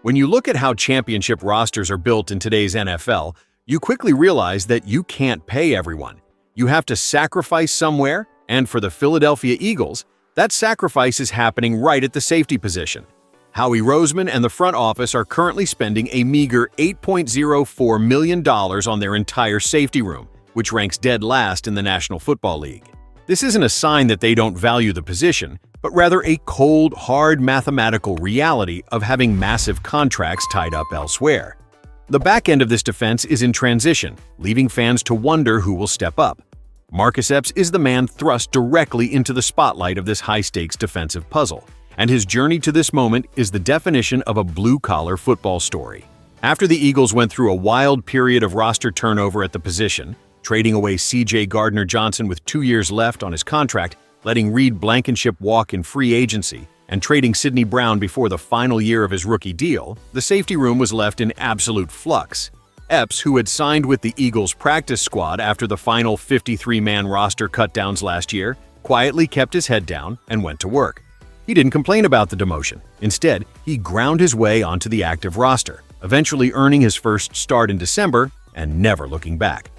When you look at how championship rosters are built in today's NFL, you quickly realize that you can't pay everyone. You have to sacrifice somewhere, and for the Philadelphia Eagles, that sacrifice is happening right at the safety position. Howie Roseman and the front office are currently spending a meager $8.04 million on their entire safety room, which ranks dead last in the National Football League. This isn't a sign that they don't value the position, but rather a cold, hard mathematical reality of having massive contracts tied up elsewhere. The back end of this defense is in transition, leaving fans to wonder who will step up. Marcus Epps is the man thrust directly into the spotlight of this high-stakes defensive puzzle, and his journey to this moment is the definition of a blue-collar football story. After the Eagles went through a wild period of roster turnover at the position, trading away C.J. Gardner-Johnson with 2 years left on his contract, letting Reed Blankenship walk in free agency, and trading Sidney Brown before the final year of his rookie deal, the safety room was left in absolute flux. Epps, who had signed with the Eagles' practice squad after the final 53-man roster cutdowns last year, quietly kept his head down and went to work. He didn't complain about the demotion. Instead, he ground his way onto the active roster, eventually earning his first start in December and never looking back.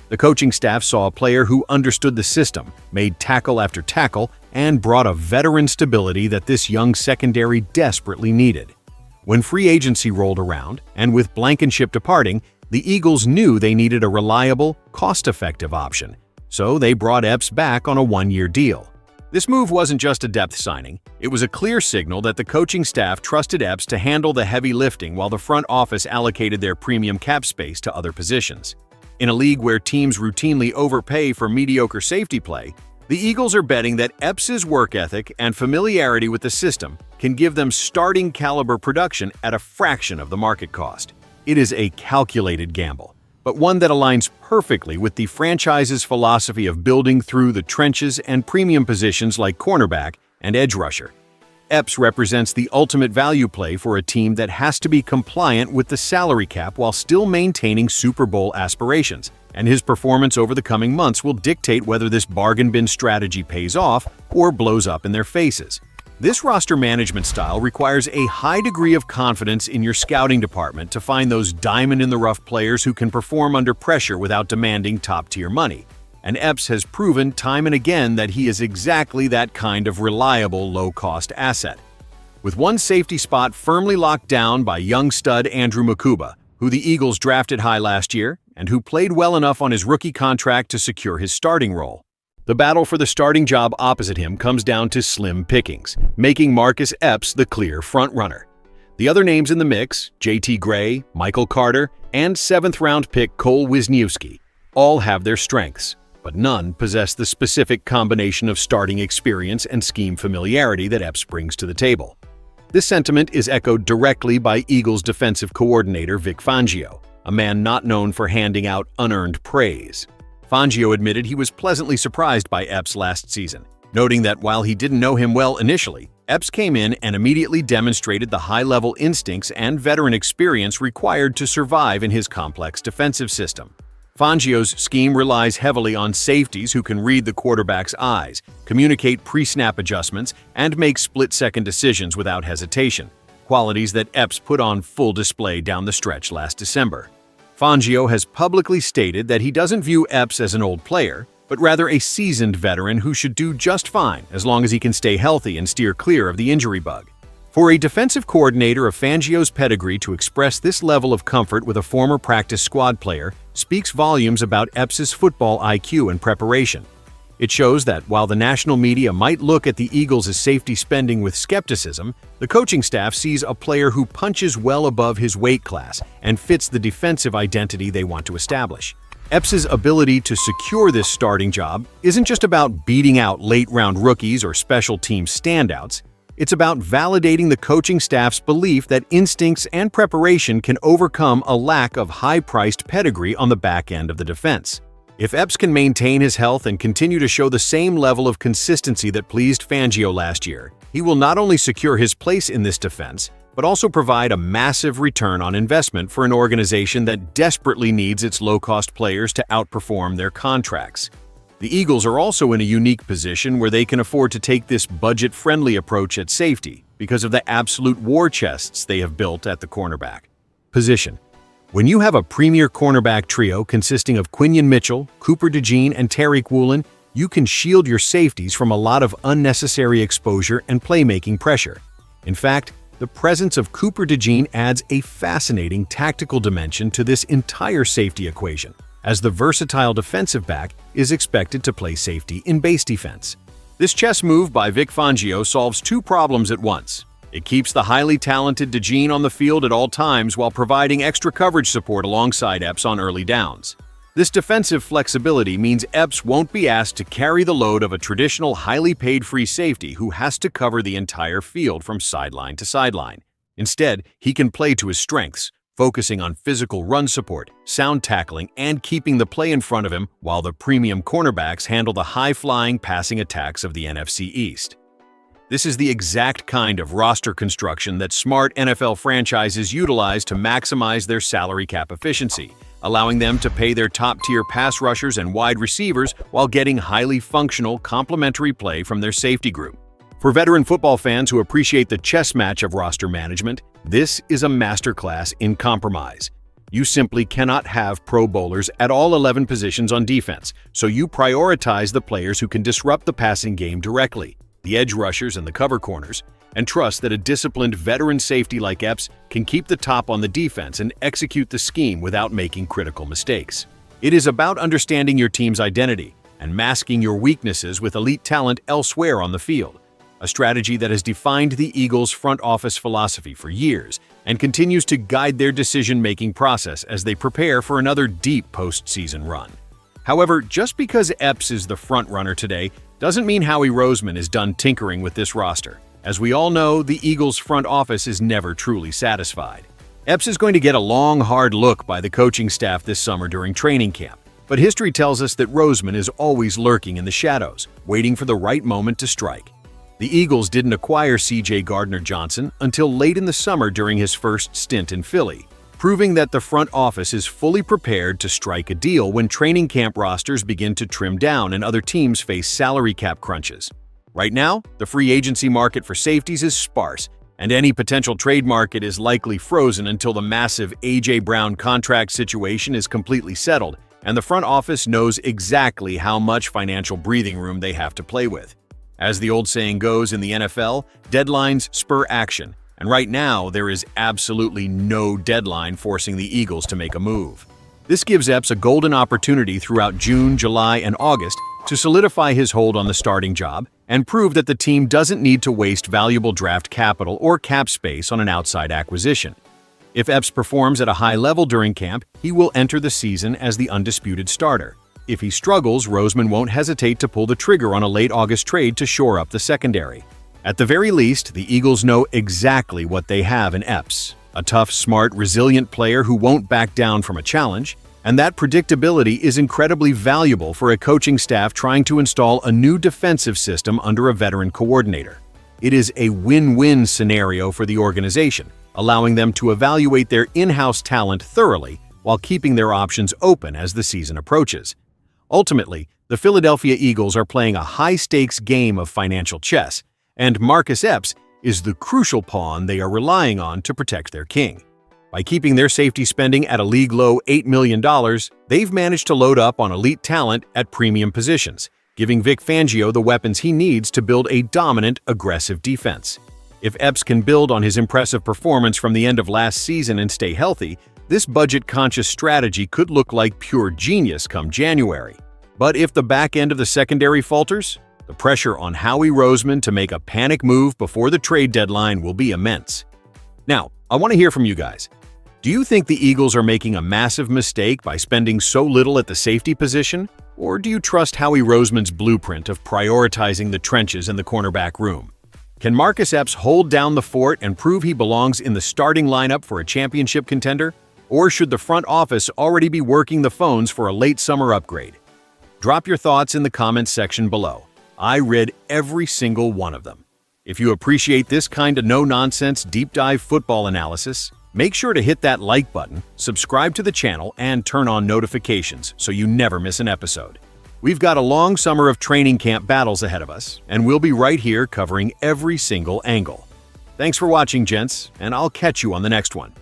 The coaching staff saw a player who understood the system, made tackle after tackle, and brought a veteran stability that this young secondary desperately needed. When free agency rolled around, and with Blankenship departing, the Eagles knew they needed a reliable, cost-effective option, so they brought Epps back on a one-year deal. This move wasn't just a depth signing, it was a clear signal that the coaching staff trusted Epps to handle the heavy lifting while the front office allocated their premium cap space to other positions. In a league where teams routinely overpay for mediocre safety play, the Eagles are betting that Epps' work ethic and familiarity with the system can give them starting caliber production at a fraction of the market cost. It is a calculated gamble, but one that aligns perfectly with the franchise's philosophy of building through the trenches and premium positions like cornerback and edge rusher. Epps represents the ultimate value play for a team that has to be compliant with the salary cap while still maintaining Super Bowl aspirations, and his performance over the coming months will dictate whether this bargain bin strategy pays off or blows up in their faces. This roster management style requires a high degree of confidence in your scouting department to find those diamond-in-the-rough players who can perform under pressure without demanding top-tier money. And Epps has proven time and again that he is exactly that kind of reliable, low-cost asset. With one safety spot firmly locked down by young stud Andrew Mukuba, who the Eagles drafted high last year and who played well enough on his rookie contract to secure his starting role. The battle for the starting job opposite him comes down to slim pickings, making Marcus Epps the clear frontrunner. The other names in the mix, J.T. Gray, Michael Carter, and 7th-round pick Cole Wisniewski, all have their strengths, but none possess the specific combination of starting experience and scheme familiarity that Epps brings to the table. This sentiment is echoed directly by Eagles defensive coordinator Vic Fangio, a man not known for handing out unearned praise. Fangio admitted he was pleasantly surprised by Epps last season, noting that while he didn't know him well initially, Epps came in and immediately demonstrated the high-level instincts and veteran experience required to survive in his complex defensive system. Fangio's scheme relies heavily on safeties who can read the quarterback's eyes, communicate pre-snap adjustments, and make split-second decisions without hesitation, qualities that Epps put on full display down the stretch last December. Fangio has publicly stated that he doesn't view Epps as an old player, but rather a seasoned veteran who should do just fine as long as he can stay healthy and steer clear of the injury bug. For a defensive coordinator of Fangio's pedigree to express this level of comfort with a former practice squad player speaks volumes about Epps' football IQ and preparation. It shows that while the national media might look at the Eagles' safety spending with skepticism, the coaching staff sees a player who punches well above his weight class and fits the defensive identity they want to establish. Epps' ability to secure this starting job isn't just about beating out late-round rookies or special team standouts. It's about validating the coaching staff's belief that instincts and preparation can overcome a lack of high-priced pedigree on the back end of the defense. If Epps can maintain his health and continue to show the same level of consistency that pleased Fangio last year, he will not only secure his place in this defense, but also provide a massive return on investment for an organization that desperately needs its low-cost players to outperform their contracts. The Eagles are also in a unique position where they can afford to take this budget-friendly approach at safety, because of the absolute war chests they have built at the cornerback position. When you have a premier cornerback trio consisting of Quinion Mitchell, Cooper DeJean, and Tariq Woolen, you can shield your safeties from a lot of unnecessary exposure and playmaking pressure. In fact, the presence of Cooper DeJean adds a fascinating tactical dimension to this entire safety equation, as the versatile defensive back is expected to play safety in base defense. This chess move by Vic Fangio solves two problems at once. It keeps the highly talented DeJean on the field at all times while providing extra coverage support alongside Epps on early downs. This defensive flexibility means Epps won't be asked to carry the load of a traditional highly paid free safety who has to cover the entire field from sideline to sideline. Instead, he can play to his strengths, focusing on physical run support, sound tackling, and keeping the play in front of him while the premium cornerbacks handle the high-flying passing attacks of the NFC East. This is the exact kind of roster construction that smart NFL franchises utilize to maximize their salary cap efficiency, allowing them to pay their top-tier pass rushers and wide receivers while getting highly functional, complementary play from their safety group. For veteran football fans who appreciate the chess match of roster management, this is a masterclass in compromise. You simply cannot have Pro Bowlers at all 11 positions on defense, so you prioritize the players who can disrupt the passing game directly, the edge rushers and the cover corners, and trust that a disciplined veteran safety like Epps can keep the top on the defense and execute the scheme without making critical mistakes. It is about understanding your team's identity and masking your weaknesses with elite talent elsewhere on the field, a strategy that has defined the Eagles' front office philosophy for years and continues to guide their decision-making process as they prepare for another deep postseason run. However, just because Epps is the front-runner today doesn't mean Howie Roseman is done tinkering with this roster. As we all know, the Eagles' front office is never truly satisfied. Epps is going to get a long, hard look by the coaching staff this summer during training camp, but history tells us that Roseman is always lurking in the shadows, waiting for the right moment to strike. The Eagles didn't acquire C.J. Gardner-Johnson until late in the summer during his first stint in Philly, proving that the front office is fully prepared to strike a deal when training camp rosters begin to trim down and other teams face salary cap crunches. Right now, the free agency market for safeties is sparse, and any potential trade market is likely frozen until the massive A.J. Brown contract situation is completely settled and the front office knows exactly how much financial breathing room they have to play with. As the old saying goes in the NFL, deadlines spur action, and right now there is absolutely no deadline forcing the Eagles to make a move. This gives Epps a golden opportunity throughout June, July, and August to solidify his hold on the starting job and prove that the team doesn't need to waste valuable draft capital or cap space on an outside acquisition. If Epps performs at a high level during camp, he will enter the season as the undisputed starter. If he struggles, Roseman won't hesitate to pull the trigger on a late August trade to shore up the secondary. At the very least, the Eagles know exactly what they have in Epps: a tough, smart, resilient player who won't back down from a challenge, and that predictability is incredibly valuable for a coaching staff trying to install a new defensive system under a veteran coordinator. It is a win-win scenario for the organization, allowing them to evaluate their in-house talent thoroughly while keeping their options open as the season approaches. Ultimately, the Philadelphia Eagles are playing a high-stakes game of financial chess, and Marcus Epps is the crucial pawn they are relying on to protect their king. By keeping their safety spending at a league-low $8 million, they've managed to load up on elite talent at premium positions, giving Vic Fangio the weapons he needs to build a dominant, aggressive defense. If Epps can build on his impressive performance from the end of last season and stay healthy, this budget-conscious strategy could look like pure genius come January. But if the back end of the secondary falters, the pressure on Howie Roseman to make a panic move before the trade deadline will be immense. Now, I want to hear from you guys. Do you think the Eagles are making a massive mistake by spending so little at the safety position? Or do you trust Howie Roseman's blueprint of prioritizing the trenches in the cornerback room? Can Marcus Epps hold down the fort and prove he belongs in the starting lineup for a championship contender? Or should the front office already be working the phones for a late summer upgrade? Drop your thoughts in the comments section below. I read every single one of them. If you appreciate this kind of no-nonsense deep dive football analysis, make sure to hit that like button, subscribe to the channel, and turn on notifications so you never miss an episode. We've got a long summer of training camp battles ahead of us, and we'll be right here covering every single angle. Thanks for watching, gents, and I'll catch you on the next one.